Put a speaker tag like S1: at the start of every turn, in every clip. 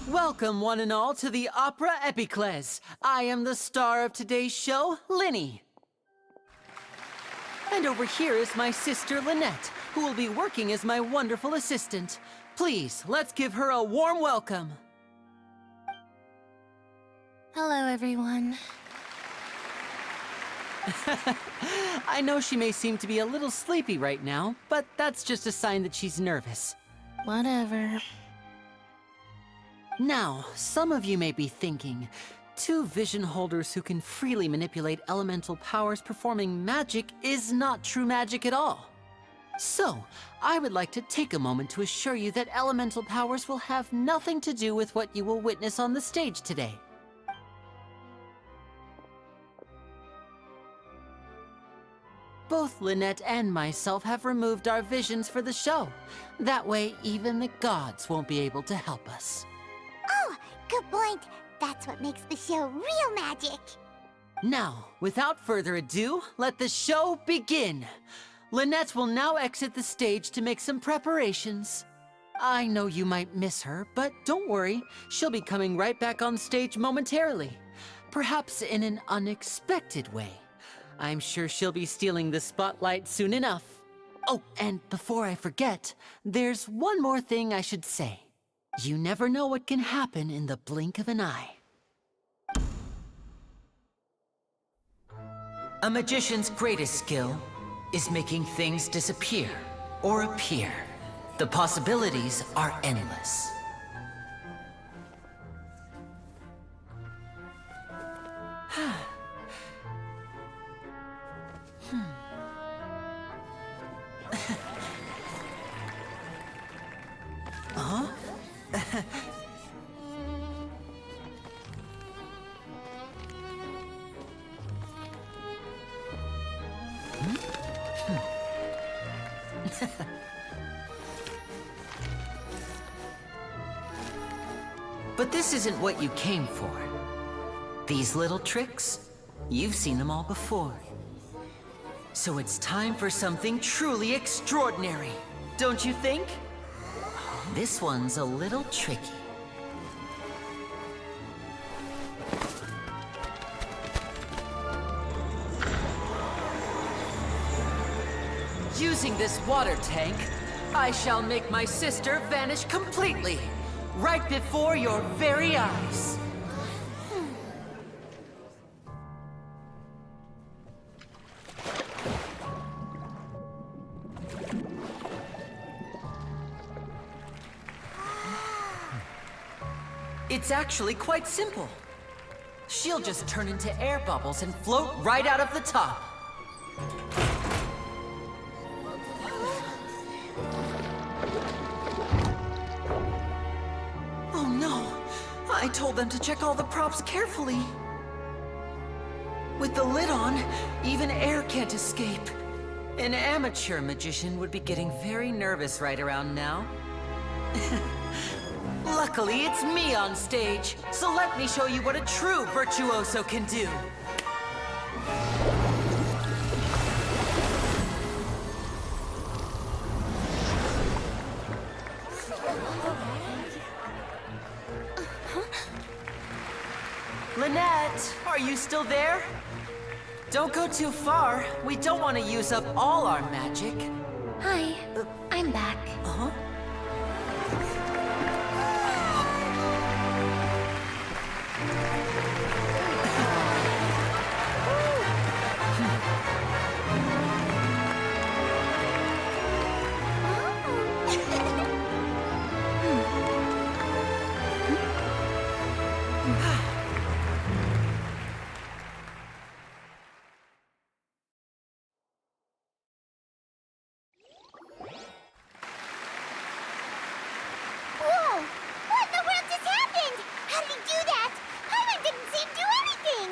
S1: Welcome, one and all, to the Opera Epiclese. I am the star of today's show, Lyney. And over here is my sister, Lynette, who will be working as my wonderful assistant. Please, let's give her a warm welcome.
S2: Hello, everyone.
S1: I know she may seem to be a little sleepy right now, but that's just a sign that she's nervous.
S2: Whatever.
S1: Now, some of you may be thinking, two vision holders who can freely manipulate elemental powers performing magic is not true magic at all. So, I would like to take a moment to assure you that elemental powers will have nothing to do with what you will witness on the stage today. Both Lynette and myself have removed our visions for the show. That way, even the gods won't be able to help us.
S3: Oh, good point. That's what makes the show real magic.
S1: Now, without further ado, let the show begin. Lynette will now exit the stage to make some preparations. I know you might miss her, but don't worry. She'll be coming right back on stage momentarily. Perhaps in an unexpected way. I'm sure she'll be stealing the spotlight soon enough. Oh, and before I forget, there's one more thing I should say. You never know what can happen in the blink of an eye. A magician's greatest skill is making things disappear or appear. The possibilities are endless. Huh? But this isn't what you came for. These little tricks, you've seen them all before. So it's time for something truly extraordinary, don't you think? This one's a little tricky. Using this water tank, I shall make my sister vanish completely, right before your very eyes. It's actually quite simple. She'll just turn into air bubbles and float right out of the top. Oh no! I told them to check all the props carefully. With the lid on, even air can't escape. An amateur magician would be getting very nervous right around now. Luckily, it's me on stage, so let me show you what a true virtuoso can do. Lynette, are you still there? Don't go too far. We don't want to use up all our magic.
S2: Hi, I'm back.
S1: Uh-huh.
S3: Whoa! What in the world just happened? How did he do that? Paimon didn't see him do anything.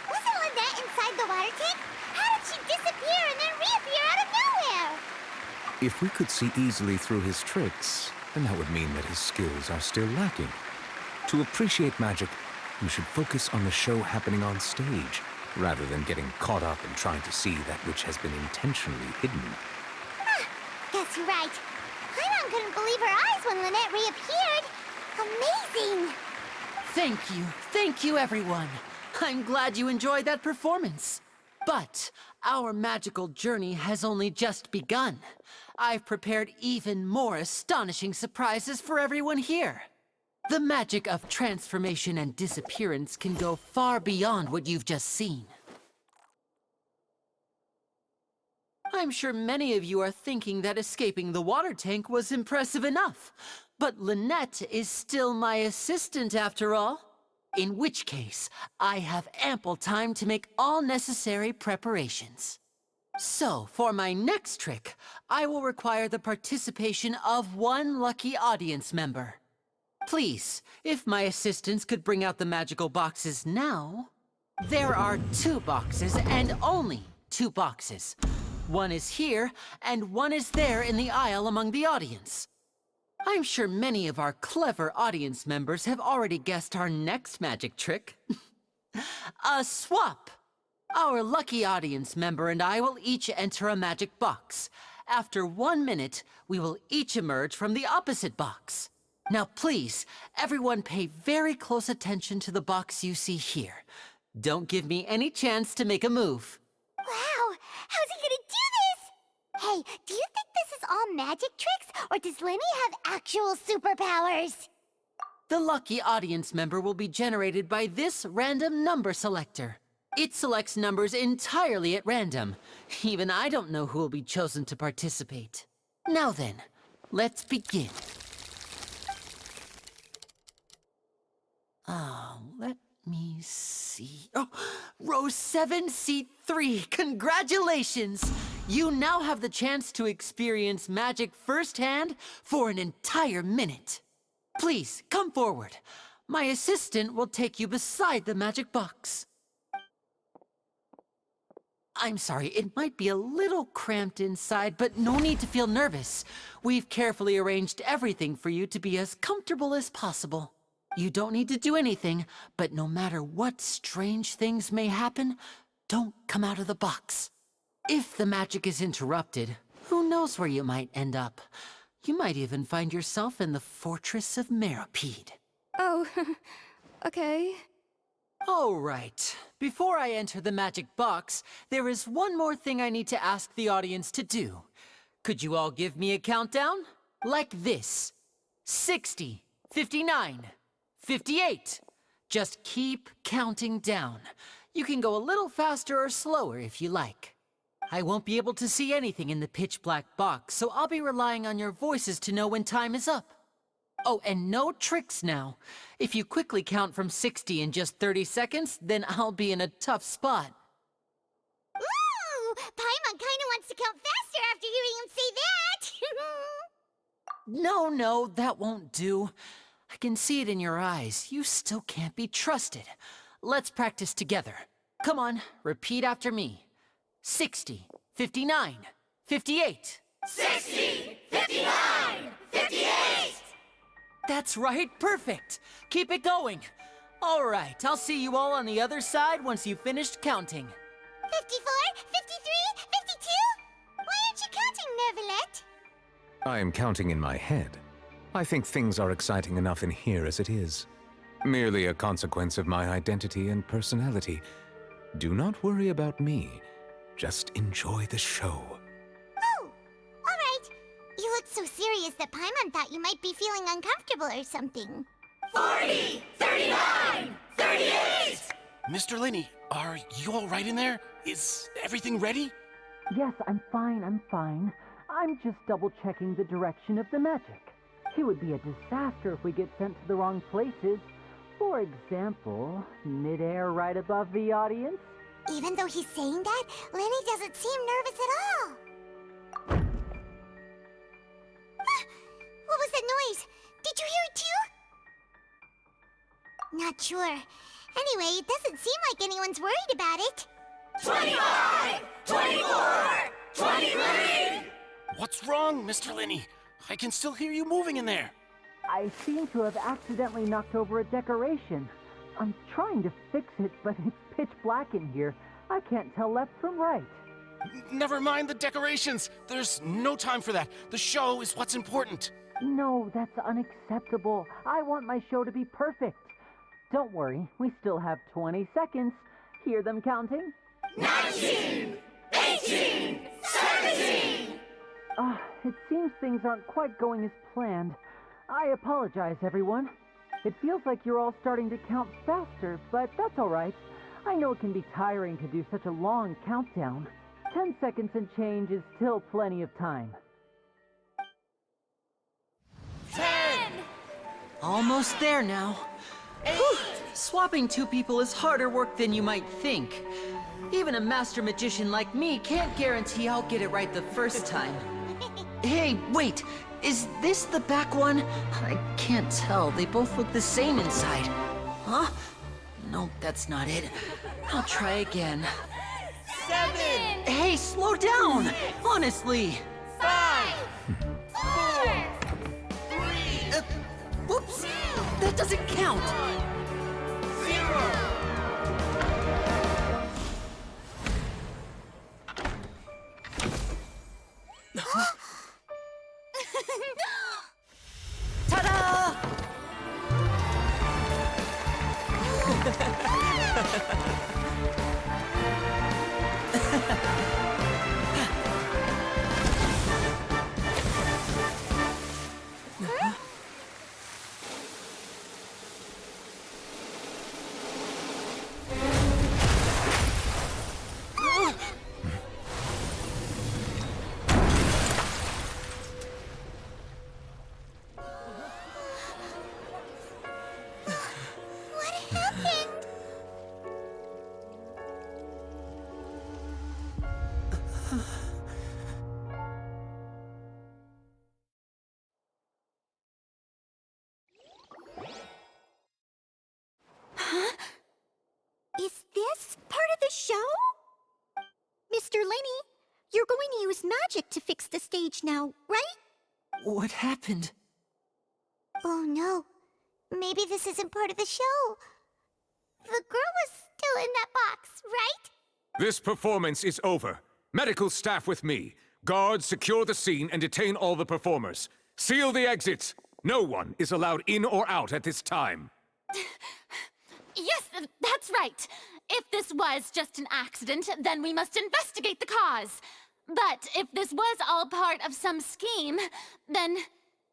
S3: Wasn't Lynette inside the water tank? How did she disappear and then reappear out of nowhere?
S4: If we could see easily through his tricks, then that would mean that his skills are still lacking. To appreciate magic, you should focus on the show happening on stage, rather than getting caught up in trying to see that which has been intentionally hidden.
S3: Guess you're right. Paimon couldn't believe her eyes when Lynette reappeared. Amazing!
S1: Thank you everyone. I'm glad you enjoyed that performance. But our magical journey has only just begun. I've prepared even more astonishing surprises for everyone here. The magic of transformation and disappearance can go far beyond what you've just seen. I'm sure many of you are thinking that escaping the water tank was impressive enough, but Lynette is still my assistant after all. In which case, I have ample time to make all necessary preparations. So, for my next trick, I will require the participation of one lucky audience member. Please, if my assistants could bring out the magical boxes now. There are 2 boxes, and only 2 boxes. One is here, and one is there in the aisle among the audience. I'm sure many of our clever audience members have already guessed our next magic trick. A swap! Our lucky audience member and I will each enter a magic box. After 1 minute, we will each emerge from the opposite box. Now please, everyone pay very close attention to the box you see here. Don't give me any chance to make a move.
S3: Wow, how's he gonna do this? Hey, do you think this is all magic tricks, or does Lyney have actual superpowers?
S1: The lucky audience member will be generated by this random number selector. It selects numbers entirely at random. Even I don't know who will be chosen to participate. Now then, let's begin. Let me see. Oh, row 7, seat 3. Congratulations! You now have the chance to experience magic firsthand for an entire minute. Please, come forward. My assistant will take you beside the magic box. I'm sorry, it might be a little cramped inside, but no need to feel nervous. We've carefully arranged everything for you to be as comfortable as possible. You don't need to do anything, but no matter what strange things may happen, don't come out of the box. If the magic is interrupted, who knows where you might end up? You might even find yourself in the Fortress of Meropide.
S2: Oh, okay.
S1: All right. Before I enter the magic box, there is one more thing I need to ask the audience to do. Could you all give me a countdown? Like this. 60, 59, 58. Just keep counting down. You can go a little faster or slower if you like. I won't be able to see anything in the pitch-black box, so I'll be relying on your voices to know when time is up. Oh, and no tricks now. If you quickly count from 60 in just 30 seconds, then I'll be in a tough spot.
S3: Ooh! Paimon kinda wants to count faster after hearing him say that!
S1: No, that won't do. I can see it in your eyes. You still can't be trusted. Let's practice together. Come on, repeat after me. 60, 59, 58.
S3: 60! 59! 58!
S1: That's right, perfect. Keep it going. All right, I'll see you all on the other side once you've finished counting.
S3: 54, 53, 52? Why aren't you counting, Nervalette?
S4: I am counting in my head. I think things are exciting enough in here as it is. Merely a consequence of my identity and personality. Do not worry about me. Just enjoy the show.
S3: Oh, all right. You look so serious that Paimon thought you might be feeling uncomfortable or something.
S5: 40, 39, 38! Mr. Lyney, are you all right in there? Is everything ready?
S1: Yes, I'm fine. I'm just double-checking the direction of the magic. It would be a disaster if we get sent to the wrong places. For example, midair right above the audience.
S3: Even though he's saying that, Lyney doesn't seem nervous at all. What was that noise? Did you hear it too? Not sure. Anyway, it doesn't seem like anyone's worried about it.
S5: 25, 24, 23! What's wrong, Mr. Lyney? I can still hear you moving in there.
S1: I seem to have accidentally knocked over a decoration. I'm trying to fix it, but it's pitch black in here. I can't tell left from right.
S5: Never mind the decorations. There's no time for that. The show is what's important.
S1: No, that's unacceptable. I want my show to be perfect. Don't worry, we still have 20 seconds. Hear them counting?
S5: 19! 18! 17!
S1: It seems things aren't quite going as planned. I apologize, everyone. It feels like you're all starting to count faster, but that's all right. I know it can be tiring to do such a long countdown. 10 seconds and change is still plenty of time.
S3: 10!
S1: Almost there now. Whew. Swapping two people is harder work than you might think. Even a master magician like me can't guarantee I'll get it right the first time. Hey, wait! Is this the back one? I can't tell. They both look the same inside. Huh? No, that's not it. I'll try again.
S3: 7!
S1: Hey, slow down! Honestly!
S3: 5! 4! 3!
S1: Whoops! That doesn't count!
S3: 0!
S1: Ta-da!
S3: What happened? Huh? Is this part of the show? Mr. Lyney, you're going to use magic to fix the stage now, right?
S1: What happened?
S3: Oh no. Maybe this isn't part of the show. The girl was still in that box, right?
S4: This performance is over. Medical staff with me. Guards, secure the scene and detain all the performers. Seal the exits. No one is allowed in or out at this time.
S6: Yes, that's right. If this was just an accident, then we must investigate the cause. But if this was all part of some scheme, then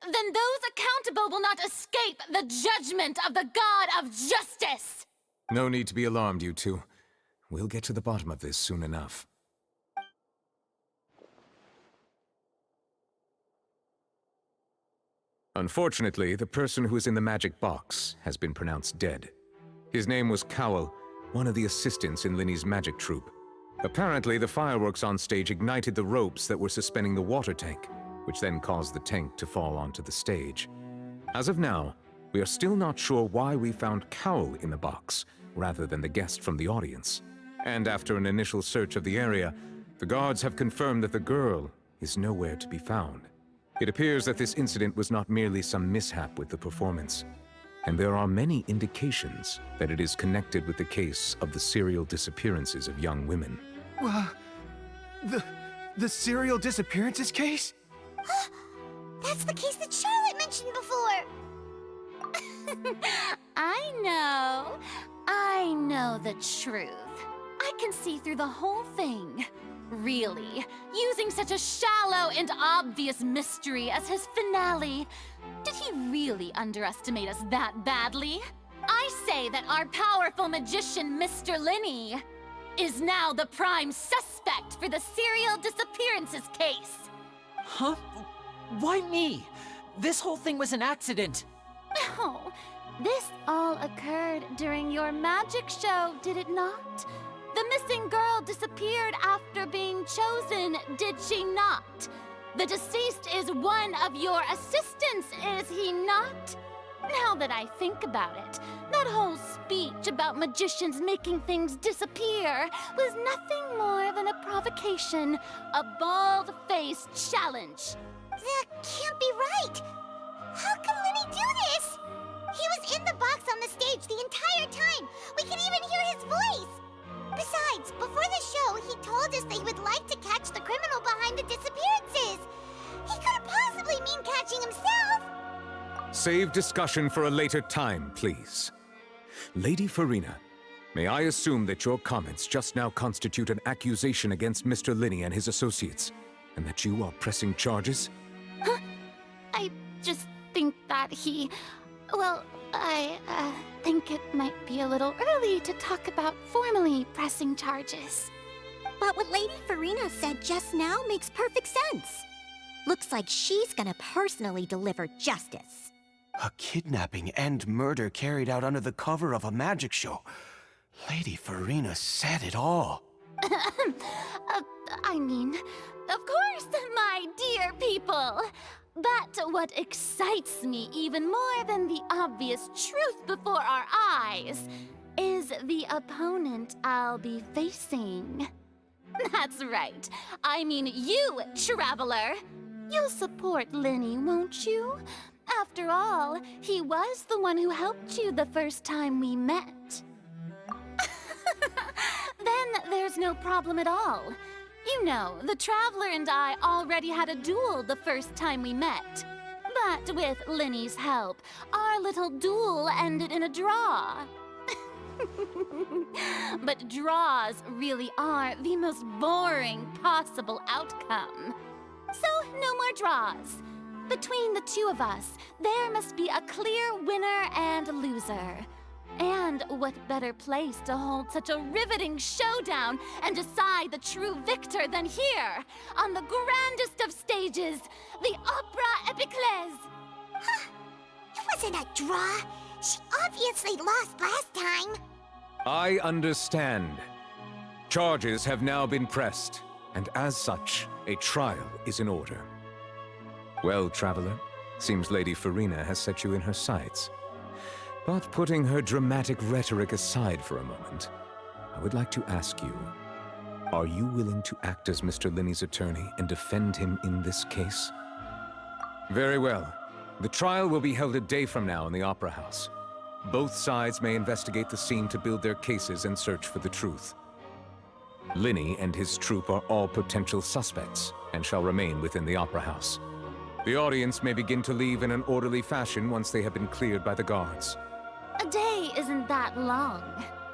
S6: those accountable will not escape the judgment of the God of Justice.
S4: No need to be alarmed, you two. We'll get to the bottom of this soon enough. Unfortunately, the person who is in the magic box has been pronounced dead. His name was Cowell, one of the assistants in Lyney's magic troupe. Apparently, the fireworks on stage ignited the ropes that were suspending the water tank, which then caused the tank to fall onto the stage. As of now, we are still not sure why we found Cowell in the box, rather than the guest from the audience. And after an initial search of the area, the guards have confirmed that the girl is nowhere to be found. It appears that this incident was not merely some mishap with the performance, and there are many indications that it is connected with the case of the serial disappearances of young women.
S7: The serial disappearances case?
S3: That's the case that Charlotte mentioned before.
S6: I know the truth. I can see through the whole thing. Really, using such a shallow and obvious mystery as his finale. Did he really underestimate us that badly? I say that our powerful magician, Mr. Lyney, is now the prime suspect for the serial disappearances case.
S1: Huh? Why me? This whole thing was an accident.
S6: No, this all occurred during your magic show, did it not? The missing girl disappeared after being chosen, did she not? The deceased is one of your assistants, is he not? Now that I think about it, that whole speech about magicians making things disappear was nothing more than a provocation, a bald-faced challenge.
S3: That can't be right. How can Lyney do this? He was in the box on the stage the entire time. We can even hear his voice. Besides, before the show, he told us that he would like to catch the criminal behind the disappearances. He couldn't possibly mean catching himself.
S4: Save discussion for a later time, please. Lady Farina, may I assume that your comments just now constitute an accusation against Mr. Lyney and his associates, and that you are pressing charges?
S6: I just think that well, I think it might be a little early to talk about formally pressing charges.
S3: But what Lady Farina said just now makes perfect sense. Looks like she's gonna personally deliver justice.
S7: A kidnapping and murder carried out under the cover of a magic show. Lady Farina said it all.
S6: I mean, of course, my dear people. But what excites me even more than the obvious truth before our eyes is the opponent I'll be facing. That's right. I mean you, Traveler. You'll support Lyney, won't you? After all, he was the one who helped you the first time we met. Then there's no problem at all. You know, the Traveler and I already had a duel the first time we met. But with Lyney's help, our little duel ended in a draw. But draws really are the most boring possible outcome. So, no more draws. Between the two of us, there must be a clear winner and loser. And what better place to hold such a riveting showdown and decide the true victor than here, on the grandest of stages, the Opera Epiclese!
S3: Huh? It wasn't a draw. She obviously lost last time.
S4: I understand. Charges have now been pressed, and as such, a trial is in order. Well, Traveler, seems Lady Farina has set you in her sights. But putting her dramatic rhetoric aside for a moment, I would like to ask you, are you willing to act as Mr. Lyney's attorney and defend him in this case? Very well. The trial will be held a day from now in the Opera House. Both sides may investigate the scene to build their cases and search for the truth. Lyney and his troupe are all potential suspects and shall remain within the Opera House. The audience may begin to leave in an orderly fashion once they have been cleared by the guards.
S6: A day isn't that long.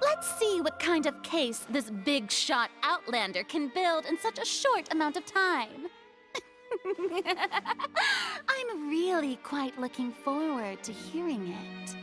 S6: Let's see what kind of case this big-shot Outlander can build in such a short amount of time. I'm really quite looking forward to hearing it.